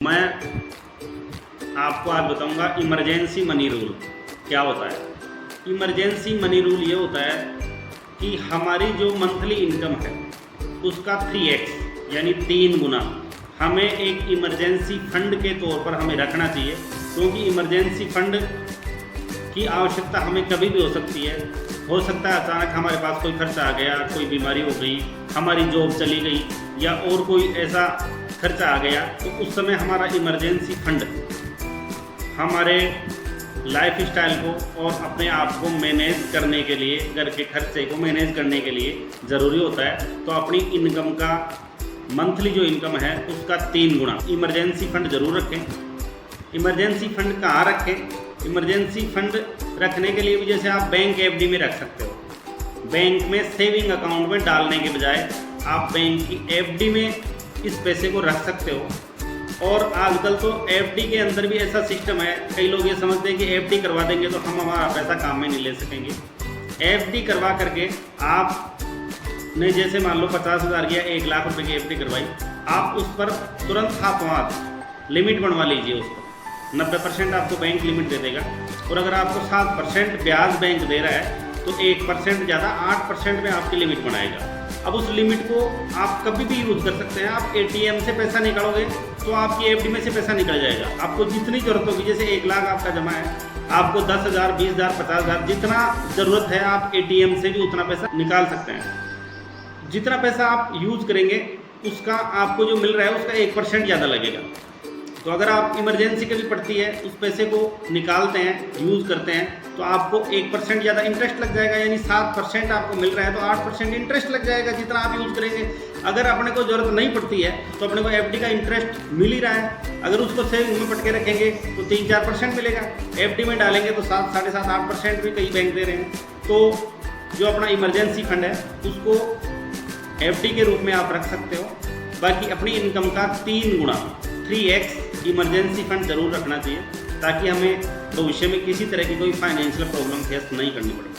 मैं आपको आज बताऊंगा इमरजेंसी मनी रूल क्या होता है। इमरजेंसी मनी रूल ये होता है कि हमारी जो मंथली इनकम है उसका 3x यानी 3 गुना हमें एक इमरजेंसी फंड के तौर पर हमें रखना चाहिए, क्योंकि इमरजेंसी फंड की आवश्यकता हमें कभी भी हो सकती है। हो सकता है अचानक हमारे पास कोई खर्चा आ गया, कोई बीमारी हो गई, हमारी जॉब चली गई या और कोई ऐसा खर्चा आ गया, तो उस समय हमारा इमरजेंसी फंड हमारे लाइफ स्टाइल को और अपने आप को मैनेज करने के लिए, घर के खर्चे को मैनेज करने के लिए ज़रूरी होता है। तो अपनी इनकम का मंथली जो इनकम है उसका 3 गुना इमरजेंसी फंड ज़रूर रखें। इमरजेंसी फंड कहाँ रखें? इमरजेंसी फंड रखने के लिए भी जैसे आप बैंक एफडी में रख सकते हो। बैंक में सेविंग अकाउंट में डालने के बजाय आप बैंक की एफडी में इस पैसे को रख सकते हो। और आजकल तो एफडी के अंदर भी ऐसा सिस्टम है, कई लोग ये समझते हैं कि एफडी करवा देंगे तो हम हमारा पैसा काम में नहीं ले सकेंगे। एफडी करवा करके आपने जैसे मान लो 50,000 या 1 लाख रुपए की एफडी करवाई, आप उस पर तुरंत हाथ लिमिट बनवा लीजिए। उसको 90% आपको बैंक लिमिट दे देगा, और अगर आपको 7% ब्याज बैंक दे रहा है तो 1% ज़्यादा 8% में आपकी लिमिट बनाएगा। अब उस लिमिट को आप कभी भी यूज़ कर सकते हैं। आप एटीएम से पैसा निकालोगे तो आपकी एफडी में से पैसा निकल जाएगा। आपको जितनी ज़रूरत होगी, जैसे 1 लाख आपका जमा है, आपको 10,000, 20,000, 50,000 जितना ज़रूरत है आप एटीएम से भी उतना पैसा निकाल सकते हैं। जितना पैसा आप यूज़ करेंगे उसका आपको जो मिल रहा है उसका 1% ज़्यादा लगेगा। तो अगर आप इमरजेंसी कभी पड़ती है, उस पैसे को निकालते हैं, यूज़ करते हैं, तो आपको 1% ज़्यादा इंटरेस्ट लग जाएगा। यानी 7% आपको मिल रहा है तो 8% इंटरेस्ट लग जाएगा जितना आप यूज़ करेंगे। अगर अपने को ज़रूरत नहीं पड़ती है तो अपने को एफडी का इंटरेस्ट मिल ही रहा है। अगर उसको सेविंग में पटके रखेंगे तो 3-4% मिलेगा। एफडी में डालेंगे तो 7, 7.5, 8% भी कई बैंक दे रहे हैं। तो जो अपना इमरजेंसी फंड है उसको एफडी के रूप में आप रख सकते हो। बाकी अपनी इनकम का 3 गुना 3x इमरजेंसी फंड ज़रूर रखना चाहिए, ताकि हमें भविष्य में किसी तरह की कोई फाइनेंशियल प्रॉब्लम फेस नहीं करनी पड़े।